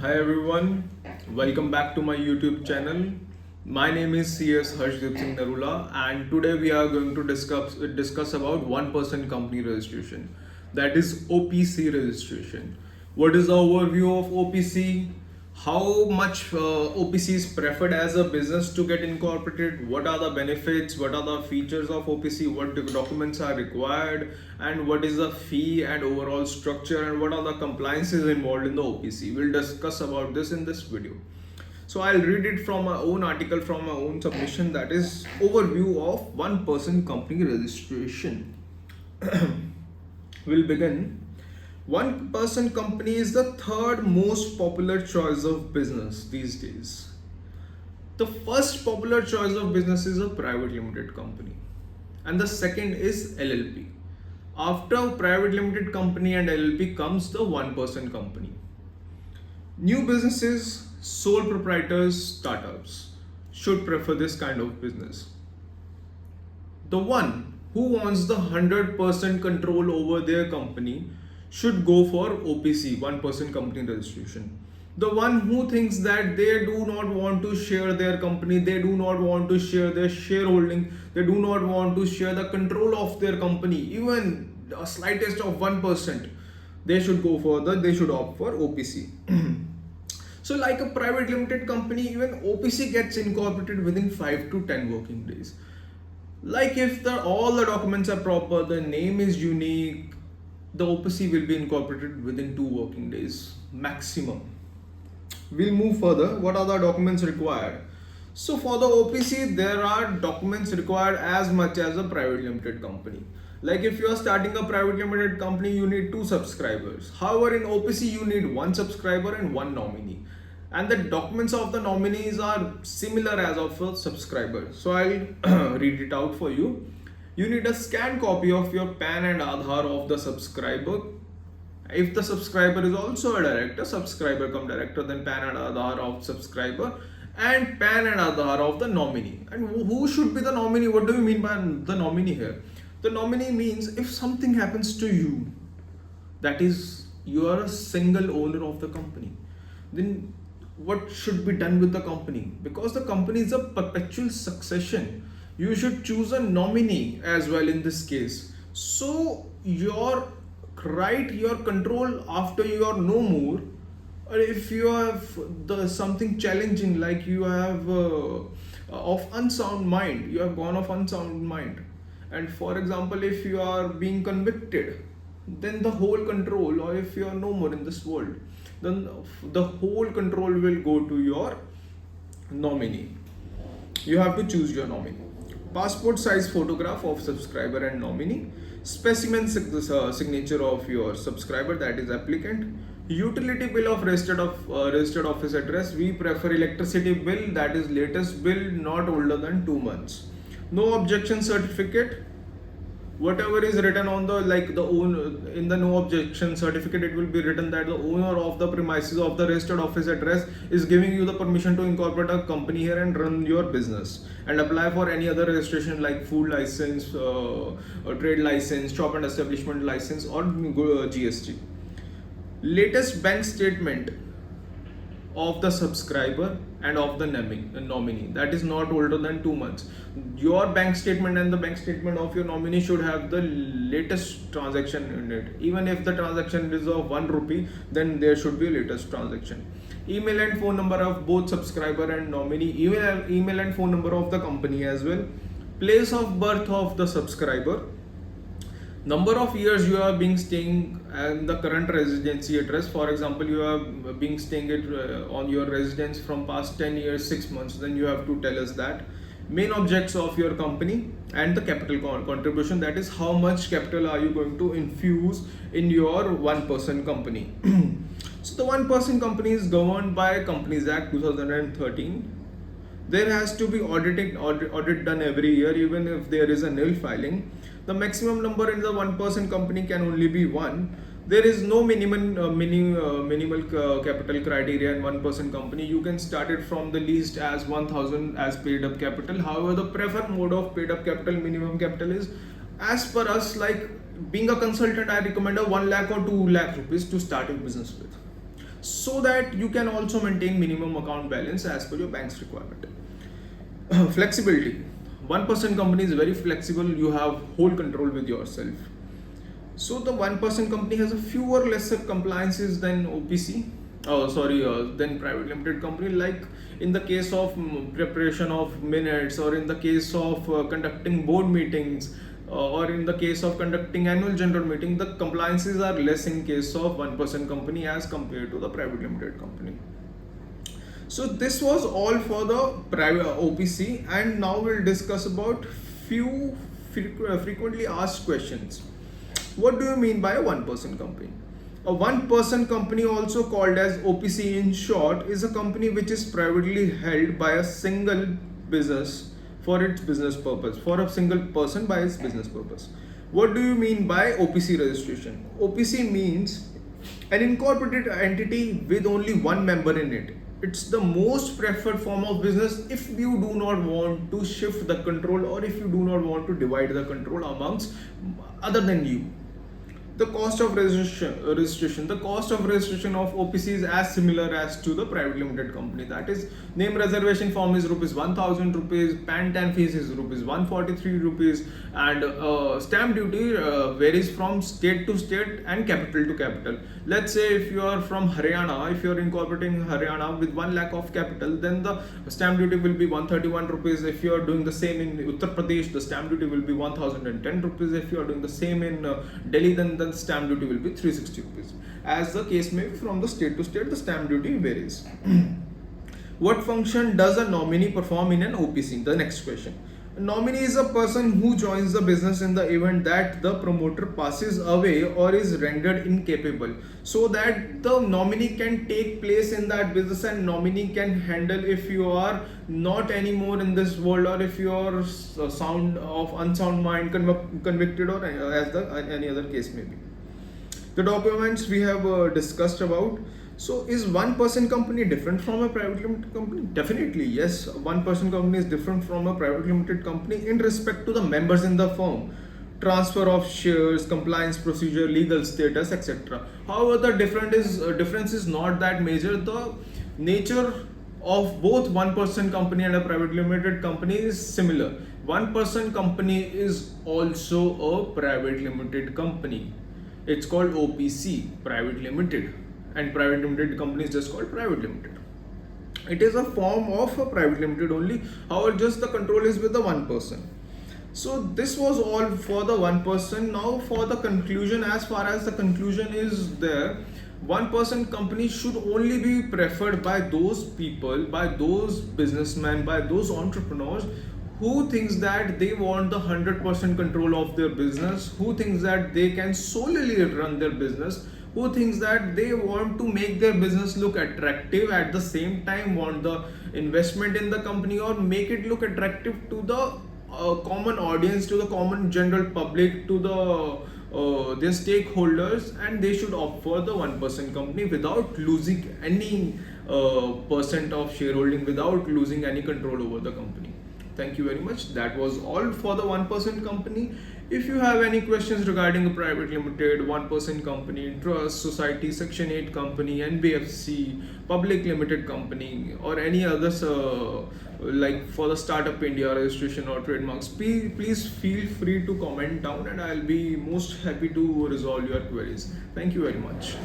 Hi everyone, welcome back to my YouTube channel. My name is CS Harshdeep Singh Narula, and today we are going to discuss about one person company registration, that is OPC registration. What is the overview of OPC? How much OPC is preferred as a business to get incorporated? What are the benefits? What are the features of OPC? What documents are required? And what is the fee and overall structure? And what are the compliances involved in the OPC? We'll discuss about this in this video. So I'll read it from my own article, from my own submission, that is overview of one person company registration. We'll begin. One person company is the third most popular choice of business these days. The first popular choice of business is a private limited company, and the second is LLP. After private limited company and LLP comes the one person company. New businesses, sole proprietors, startups should prefer this kind of business. The one who wants the 100% control over their company should go for OPC, one person company registration. The one who thinks that they do not want to share their company, they do not want to share their shareholding, they do not want to share the control of their company, even a slightest of 1%, they should opt for OPC. So like a private limited company, even OPC gets incorporated within 5 to 10 working days. Like if all the documents are proper, the name is unique, the OPC will be incorporated within 2 working days maximum. We'll move further. What are the documents required? So for the OPC, there are documents required as much as a private limited company. Like if you are starting a private limited company, you need 2 subscribers. However, in OPC, you need 1 subscriber and 1 nominee. And the documents of the nominees are similar as of a subscriber. So I'll read it out for you. You need a scanned copy of your PAN and Aadhaar of the subscriber. If the subscriber is also a director, subscriber come director, then PAN and Aadhaar of subscriber, and PAN and Aadhaar of the nominee. And who should be the nominee? What do you mean by the nominee here? The nominee means if something happens to you, that is, you are a single owner of the company, then what should be done with the company? Because the company is a perpetual succession, you should choose a nominee as well in this case. So your control after you are no more, or if you have something challenging, like you have of unsound mind, you have gone off unsound mind, and for example if you are being convicted, then the whole control, or if you are no more in this world, then the whole control will go to your nominee. You have to choose your nominee. Passport size photograph of subscriber and nominee, specimen signature of your subscriber, that is applicant, utility bill of registered office address. We prefer electricity bill, that is latest bill, not older than 2 months. No objection certificate. Whatever is written on the in the no objection certificate, it will be written that the owner of the premises of the registered office address is giving you the permission to incorporate a company here and run your business and apply for any other registration like food license, trade license, shop and establishment license, or GST. Latest bank statement of the subscriber and of the nominee, that is not older than 2 months. Your bank statement and the bank statement of your nominee should have the latest transaction in it. Even if the transaction is of 1 rupee, then there should be a latest transaction. Email and phone number of both subscriber and nominee, email and phone number of the company as well. Place of birth of the subscriber, number of years you are being staying and the current residency address. For example, you are being staying on your residence from past 10 years 6 months, then you have to tell us that. Main objects of your company and the capital contribution, that is how much capital are you going to infuse in your one person company. So the one person company is governed by Companies Act 2013. There has to be audit done every year, even if there is a nil filing. The maximum number in the one person company can only be 1. There is no minimal capital criteria in one person company. You can start it from the least as 1000 as paid up capital. However, the preferred mode of paid up capital, minimum capital, is as per us, like being a consultant, I recommend a 1 lakh or 2 lakh rupees to start a business with. so that you can also maintain minimum account balance as per your bank's requirement. Flexibility. One person company is very flexible. You have whole control with yourself. So the one person company has a fewer lesser compliances than OPC. Than private limited company. Like in the case of preparation of minutes, or in the case of conducting board meetings, or in the case of conducting annual general meeting, the compliances are less in case of one person company as compared to the private limited company. So this was all for the private OPC, and now we'll discuss about few frequently asked questions. What do you mean by a one person company? A one person company, also called as OPC in short, is a company which is privately held by a single business for its business purpose, for a single person by its business purpose. What do you mean by OPC registration? OPC means an incorporated entity with only one member in it. It's the most preferred form of business if you do not want to shift the control, or if you do not want to divide the control amongst other than you. The cost of registration. The cost of registration of OPC is as similar as to the private limited company. That is, name reservation form is rupees 1000 rupees, PAN TAN fees is rupees 143 rupees, and stamp duty varies from state to state and capital to capital. Let's say if you are from Haryana, if you are incorporating Haryana with 1 lakh of capital, then the stamp duty will be 131 rupees. If you are doing the same in Uttar Pradesh, the stamp duty will be 1010 rupees. If you are doing the same in Delhi, then the stamp duty will be 360 rupees. As the case may be, from the state to state, the stamp duty varies. What function does a nominee perform in an OPC? The next question. A nominee is a person who joins the business in the event that the promoter passes away or is rendered incapable, so that the nominee can take place in that business, and nominee can handle if you are not anymore in this world, or if you are sound of unsound mind, convicted, or any other case may be. The documents we have discussed about. So is one person company different from a private limited company? Definitely yes. One person company is different from a private limited company in respect to the members in the firm, transfer of shares, compliance procedure, legal status, etc. However, the difference is not that major. The nature of both one person company and a private limited company is similar. One person company is also a private limited company. It's called OPC, private limited, and private limited company is just called private limited. It is a form of a private limited only, however just the control is with the one person. So this was all for the one person. Now for the conclusion, as far as the conclusion is there, one person company should only be preferred by those people, by those businessmen, by those entrepreneurs who thinks that they want the 100% control of their business, who thinks that they can solely run their business, who thinks that they want to make their business look attractive, at the same time want the investment in the company, or make it look attractive to the common audience, to the common general public, to their stakeholders, and they should opt for the one person company without losing any percent of shareholding, without losing any control over the company. Thank you very much. That was all for the one person company. If you have any questions regarding a private limited, one person company, trust, society, section 8 company, NBFC, public limited company, or any others like for the startup India registration or trademarks, please feel free to comment down, and I'll be most happy to resolve your queries. Thank you very much.